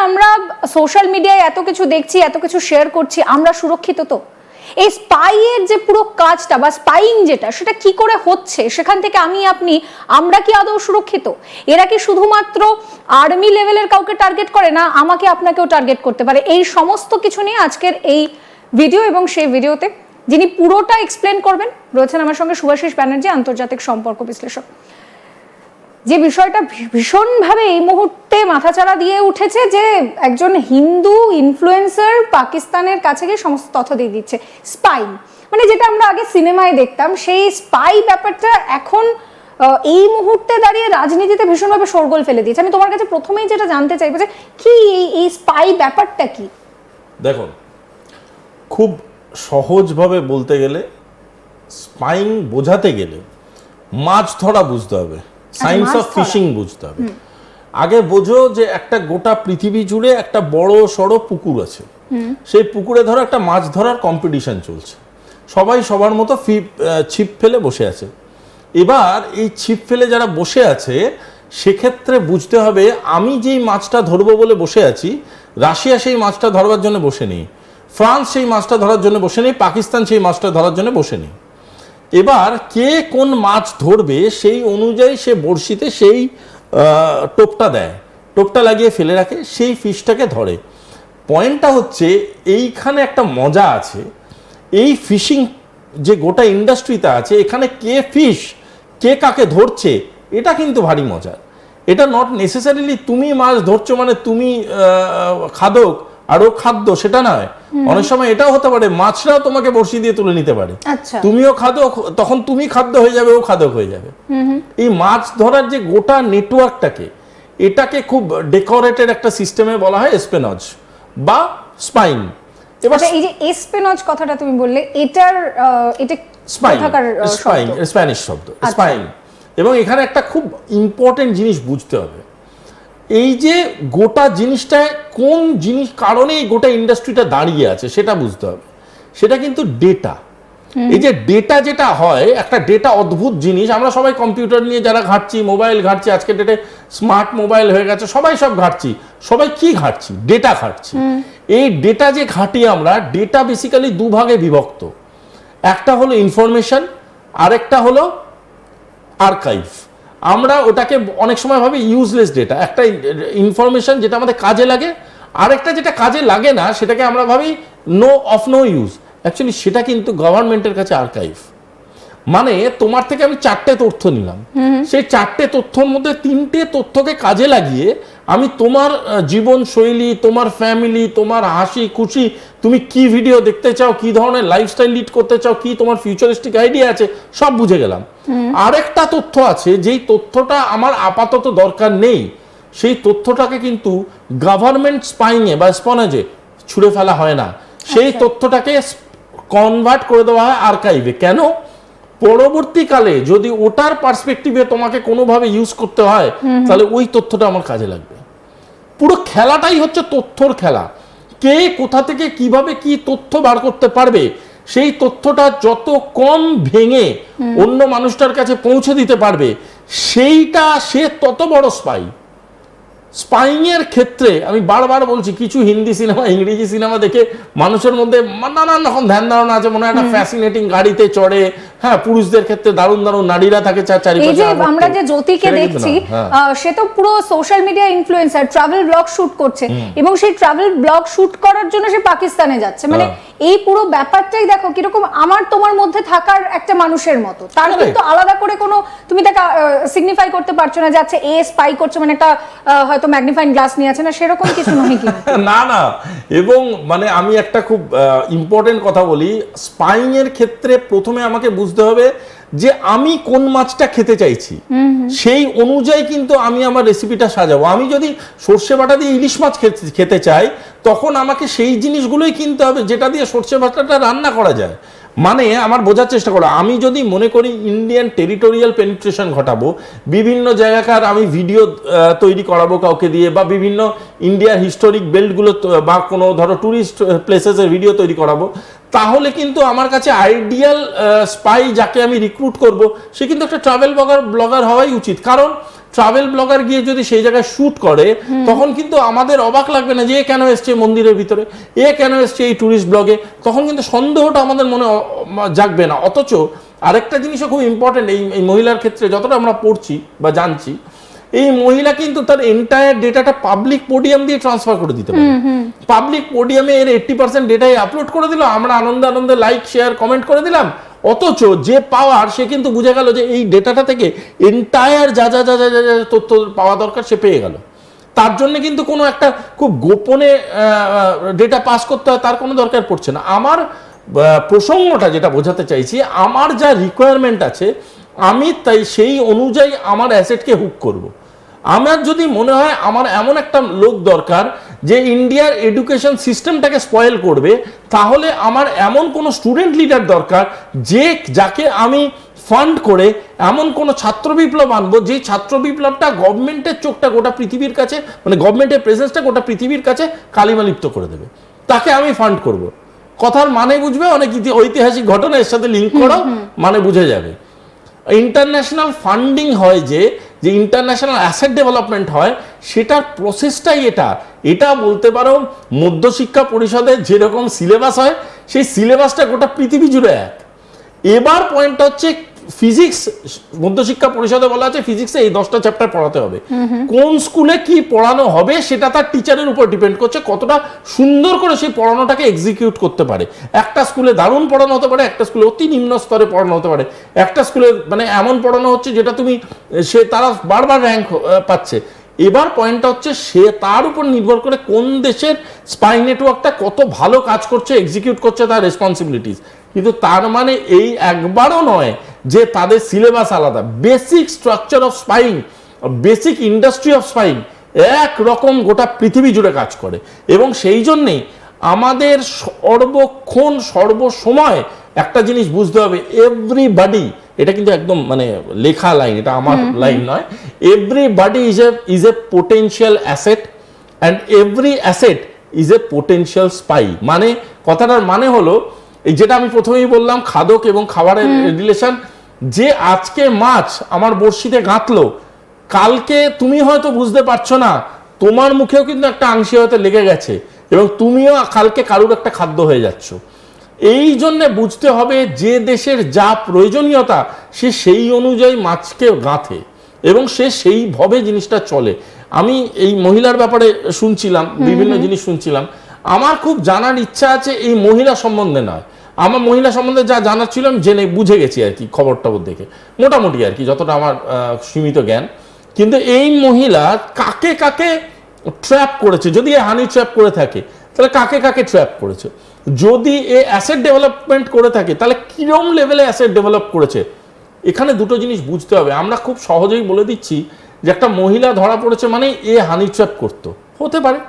আমরা সোশ্যাল মিডিয়ায় এত কিছু দেখছি, এত কিছু শেয়ার করছি, আমরা সুরক্ষিত তো? এই স্পাইয়ের যে পুরো কাজটা বা স্পাইং যেটা, সেটা কি করে হচ্ছে, সেখান থেকে আমরা কি আদৌ সুরক্ষিত? এরা কি শুধুমাত্র আর্মি লেভেলের কাউকে টার্গেট করে না, আমাকে আপনাকেও টার্গেট করতে পারে? এই সমস্ত কিছু নিয়ে আজকের এই ভিডিও, এবং সেই ভিডিওতে যিনি পুরোটা এক্সপ্লেন করবেন রয়েছেন আমার সঙ্গে শুভাশিস ব্যানার্জি, আন্তর্জাতিক সম্পর্ক বিশ্লেষক। যে বিষয়টা ভীষণভাবে এই মুহূর্তে মাথাচাড়া দিয়ে উঠেছে যে একজন হিন্দু ইনফ্লুয়েন্সার পাকিস্তানের কাছে গিয়ে সমস্ত তথ্য দিয়ে দিচ্ছে। স্পাই মানে যেটা আমরা আগে সিনেমায় দেখতাম, সেই স্পাই ব্যাপারটা এখন এই মুহূর্তে দাঁড়িয়ে রাজনীতিতে ভীষণভাবে শোরগোল ফেলে দিয়েছে। আমি তোমার কাছে প্রথমেই যেটা জানতে চাইবো যে কি এই স্পাই ব্যাপারটা কি? দেখো, খুব সহজভাবে বলতে গেলে, স্পাইং বোঝাতে গেলে মাছ ধরা বুঝতে হবে, সায়েন্স অফ ফিশিং বুঝতে হবে। আগে বোঝো যে একটা গোটা পৃথিবী জুড়ে একটা বড় সড়ো পুকুর আছে, সেই পুকুরে ধরো একটা মাছ ধরার কম্পিটিশন চলছে, সবাই সবার মতো ছিপ ফেলে বসে আছে। এবার এই ছিপ ফেলে যারা বসে আছে, সেক্ষেত্রে বুঝতে হবে আমি যেই মাছটা ধরবো বলে বসে আছি, রাশিয়া সেই মাছটা ধরবার জন্য বসে নেই, ফ্রান্স সেই মাছটা ধরার জন্য বসে নেই, পাকিস্তান সেই মাছটা ধরার জন্য বসে নেই। এবার কে কোন মাছ ধরবে সেই অনুযায়ী সে বড়শিতে সেই টোপটা দেয়, টোপটা লাগিয়ে ফেলে রাখে, সেই ফিশটাকে ধরে। পয়েন্টটা হচ্ছে এইখানে একটা মজা আছে, এই ফিশিং যে গোটা ইন্ডাস্ট্রিতে আছে, এখানে কে ফিশ কে কাকে ধরছে এটা কিন্তু ভারী মজার। এটা নট নেসেসারিলি তুমি মাছ ধরছো মানে তুমি খাদক আর ও খাদ্য, সেটা নয়। অনেক সময় এটাও হতে পারে মাছরাও তোমাকে বড়শি দিয়ে তুলে নিতে পারে, তুমিও খাদক, তখন তুমি খাদ্য হয়ে যাবে, ও খাদক হয়ে যাবে। এই মাছ ধরার যে গোটা নেটওয়ার্কটাকে, এটাকে খুব ডেকোরেটেড একটা সিস্টেমে বলা হয় এসপেনজ বা স্পাইং। এবার এই যে এসপেনজ কথাটা তুমি বললে, এটা স্প্যানিশ শব্দ স্পাইং। এবং এখানে একটা খুব ইম্পর্টেন্ট জিনিস বুঝতে হবে, এই যে গোটা জিনিসটা কোন জিনিস কারণে এই গোটা ইন্ডাস্ট্রিটা দাঁড়িয়ে আছে সেটা বুঝতে হবে। সেটা কিন্তু ডেটা। এই যে ডেটা যেটা হয়, একটা ডেটা অদ্ভুত জিনিস। আমরা সবাই কম্পিউটার নিয়ে যারা ঘাঁটছি, মোবাইল ঘাঁটছি, আজকের ডেটে স্মার্ট মোবাইল হয়ে গেছে, সবাই সব ঘাঁটছি। সবাই কি ঘাঁটছি? ডেটা ঘাঁটছি। এই ডেটা যে ঘাঁটি আমরা, ডেটা বেসিক্যালি দুভাগে বিভক্ত। একটা হলো ইনফরমেশন, আরেকটা হলো আর্কাইভ। আমরা ওটাকে অনেক সময় ভাবি ইউজলেস ডেটা। একটা ইনফরমেশন যেটা আমাদের কাজে লাগে, আরেকটা যেটা কাজে লাগে না সেটাকে আমরা ভাবি অফ নো ইউজ। অ্যাকচুয়ালি সেটা কিন্তু গভর্নমেন্টের কাছে আর্কাইভ। মানে তোমার থেকে আমি 4টে তথ্য নিলাম, সেই 4টে তথ্যর মধ্যে 3টে তথ্যকে কাজে লাগিয়ে আমি তোমার জীবন শৈলী, তোমার ফ্যামিলি, তোমার হাসি খুশি, তুমি কি ভিডিও দেখতে চাও, কি ধরনের লাইফস্টাইল লিড করতে চাও, কি তোমার ফিউচারিস্টিক আইডিয়া আছে, সব বুঝে গেলাম। আরেকটা তথ্য আছে, যেই তথ্যটা আমার আপাতত দরকার নেই, সেই তথ্যটাকে কিন্তু গভর্নমেন্ট স্পাইংয়ে বা স্পনেজে ছুঁড়ে ফেলা হয় না, সেই তথ্যটাকে কনভার্ট করে দেওয়া হয় আর্কাইভে। কেন? পরবর্তীকালে যদি ওটার পার্সপেক্টিভে তোমাকে কোনোভাবে ইউজ করতে হয়, তাহলে ওই তথ্যটা আমার কাজে লাগবে। পুরো খেলাটাই হচ্ছে তথ্যর খেলা। কে কোথা থেকে কিভাবে কি তথ্য বার করতে পারবে, সেই তথ্যটা যত কম ভেঙে অন্য মানুষটার কাছে পৌঁছে দিতে পারবে, সেইটা সে তত বড় স্পাই। স্পাইং এর ক্ষেত্রে আমি বারবার বলছি, কিছু হিন্দি সিনেমা, ইংরেজি সিনেমা দেখে মানুষের মধ্যে নানান রকম ধ্যান ধারণা আছে, মনে হয় একটা ফ্যাসিনেটিং গাড়িতে চড়ে, হ্যাঁ, পুরুষদের ক্ষেত্রে দারুণ দারুণ নারীরা থাকে চারিপাশে। এই যে আমরা যে জ্যোতিকে দেখছি, সে তো পুরো social media influencer, travel blog shoot করছে, এবং সেই ট্রাভেল ব্লগ শুট করার জন্য সে পাকিস্তানে যাচ্ছে। মানে এই পুরো ব্যাপারটাই দেখো কিরকম আমার তোমার মধ্যে থাকার একটা মানুষের মতো। তার কিন্তু আলাদা করে কোনো তুমি তাকে সিগনিফাই করতে পারছো না যাচ্ছে এ স্পাই করছে, মানে একটা হয়তো ম্যাগনিফাইং গ্লাস নিয়ে আছে না, সেরকম কিছু নয় কি না না। এবং মানে আমি একটা খুব ইম্পর্টেন্ট কথা বলি, স্পাইং এর ক্ষেত্রে প্রথমে আমাকে বুঝতে হবে যে আমি কোন মাছটা খেতে চাইছি, সেই অনুযায়ী কিন্তু আমি আমার রেসিপিটা সাজাবো। আমি যদি সর্ষে বাটা দিয়ে ইলিশ মাছ খেতে চাই, তখন আমাকে সেই জিনিসগুলোই কিনতে হবে যেটা দিয়ে সর্ষে বাটাটা রান্না করা যায়। মানে আমার বোঝার চেষ্টা করো, আমি যদি মনে করি ইন্ডিয়ান টেরিটোরিয়াল পেনিট্রেশন ঘটাবো, বিভিন্ন জায়গাকার আমি ভিডিও তৈরি করাবো কাউকে দিয়ে, বা বিভিন্ন ইন্ডিয়ার হিস্টোরিক বেল্টগুলো বা কোনো ধরো ট্যুরিস্ট প্লেসেসের ভিডিও তৈরি করাবো, তাহলে কিন্তু আমার কাছে আইডিয়াল স্পাই যাকে আমি রিক্রুট করব, সে কিন্তু একটা ট্রাভেল ব্লগার হওয়াই উচিত। কারণ ট্রাভেল ব্লগার গিয়ে যদি সেই জায়গায় শুট করে তখন কিন্তু আমাদের অবাক লাগবে না যে এ কেন এসছে মন্দিরের ভিতরে, এ কেন এসছে এই ট্যুরিস্ট ব্লগে, তখন কিন্তু সন্দেহটা আমাদের মনে জাগবে না। অথচ আরেকটা জিনিসও খুব ইম্পর্টেন্ট এই মহিলার ক্ষেত্রে, যতটা আমরা পড়ছি বা জানছি, এই মহিলা কিন্তু তার এন্টায়ার ডেটাটা পাবলিক পোডিয়াম দিয়ে ট্রান্সফার করে দিতে পারে। পাবলিক পোডিয়ামে এর 80% ডেটাই আপলোড করে দিল, আমরা আনন্দে আনন্দে লাইক শেয়ার কমেন্ট করে দিলাম। অথচ যে পাওয়ার, সে কিন্তু বুঝে গেল যে এই ডেটাটা থেকে এন্টায়ার যা যা যা যা যা তথ্য পাওয়া দরকার সে পেয়ে গেল। তার জন্য কিন্তু কোনো একটা খুব গোপনে ডেটা পাস করতে হয় তার কোনো দরকার পড়ছে না। আমার প্রসঙ্গটা যেটা বোঝাতে চাইছি, আমার যা রিকোয়ারমেন্ট আছে আমি তাই সেই অনুযায়ী আমার অ্যাসেটকে হুক করব। আমার যদি মনে হয় আমার এমন একটা লোক দরকার যে ইন্ডিয়ার এডুকেশন সিস্টেমটাকে স্পয়েল করবে, তাহলে আমার এমন কোনো স্টুডেন্ট লিডার দরকার যাকে আমি ফান্ড করে এমন কোনো ছাত্র বিপ্লব আনবো, যে ছাত্র বিপ্লবটা গভর্নমেন্টের চোখটা গোটা পৃথিবীর কাছে, মানে গভর্নমেন্টের প্রেজেন্সটা গোটা পৃথিবীর কাছে কালিমালিপ্ত করে দেবে। তাকে আমি ফান্ড করব। কথার মানে বুঝবে, অনেক ঐতিহাসিক ঘটনা এর সাথে লিঙ্ক করাও মানে বুঝে যাবে। ইন্টারন্যাশনাল ফান্ডিং হয় যে ইন্টারন্যাশনাল অ্যাসেট ডেভেলপমেন্ট হয়, সেটার প্রসেসটাই এটা বলতে পারো মধ্যশিক্ষা পরিষদের যেরকম সিলেবাস হয়, সেই সিলেবাসটা গোটা পৃথিবী জুড়ে এক। এবার পয়েন্টটা হচ্ছে ফিজিক্স, মধ্যশিক্ষা পরিষদে বলা আছে ফিজিক্সে এই 10টা চ্যাপ্টার পড়াতে হবে। কোন স্কুলে কি পড়ানো হবে সেটা তার টিচারের উপর ডিপেন্ড করছে, কতটা সুন্দর করে সেই পড়ানোটাকে এক্সিকিউট করতে পারে। একটা স্কুলে দারুণ পড়ানো হতে পারে, একটা স্কুলে অতি নিম্ন স্তরে পড়ানো হতে পারে, একটা স্কুলে মানে এমন পড়ানো হচ্ছে যেটা তারা বারবার র্যাঙ্ক পাচ্ছে। এবার পয়েন্টটা হচ্ছে সে তার উপর নির্ভর করে কোন দেশের স্পাই নেটওয়ার্কটা কত ভালো কাজ করছে, এক্সিকিউট করছে তার রেসপন্সিবিলিটিস। কিন্তু তার মানে এই একবারও নয় যে তাদের সিলেবাস আলাদা। Basic structure of spying, basic industry of spying একরকম গোটা পৃথিবী জুড়ে কাজ করে। এবং সেই জন্যেই আমাদের সর্বক্ষণ সর্বসময় একটা জিনিস বুঝতে হবে, এভরিবডি, এটা কিন্তু একদম মানে লেখা লাইন, এটা আমার লাইন নয়, everybody is a potential asset and every asset is a potential spy. মানে কথাটার মানে হলো এই যেটা আমি প্রথমেই বললাম, খাদক এবং খাবারের রিলেশন, যে আজকে মাছ আমার বড়শিতে গাঁথলো, কালকে তুমি হয়তো বুঝতে পারছো না, তোমার মুখেও কিন্তু একটা আংশি হয়তো লেগে গেছে এবং তুমিও কালকে কারুর একটা খাদ্য হয়ে যাচ্ছ। এই জন্যে বুঝতে হবে যে দেশের যা প্রয়োজনীয়তা সে সেই অনুযায়ী মাছকে গাঁথে এবং সে সেইভাবে জিনিসটা চলে। আমি এই মহিলার ব্যাপারে শুনছিলাম, বিভিন্ন জিনিস শুনছিলাম, আমার খুব জানার ইচ্ছা আছে এই মহিলা সম্বন্ধে নয়, আমার মহিলা সম্বন্ধে যা জানার ছিল আমি জেনে বুঝে গেছি আর কি, খবর টবর দেখে মোটামুটি আর কি, যতটা আমার সীমিত জ্ঞান। কিন্তু এই মহিলা কাকে কাকে ট্র্যাপ করেছে, যদি এ হানি ট্র্যাপ করে থাকে তাহলে কাকে কাকে ট্র্যাপ করেছে, যদি এ অ্যাসেট ডেভেলপমেন্ট করে থাকে তাহলে কিরম লেভেলে অ্যাসেট ডেভেলপ করেছে। এখানে দুটো জিনিস বুঝতে হবে। আমরা খুব সহজেই বলে দিচ্ছি যে একটা মহিলা ধরা পড়েছে মানে এ হানি ট্র্যাপ করতো, হতে পারে,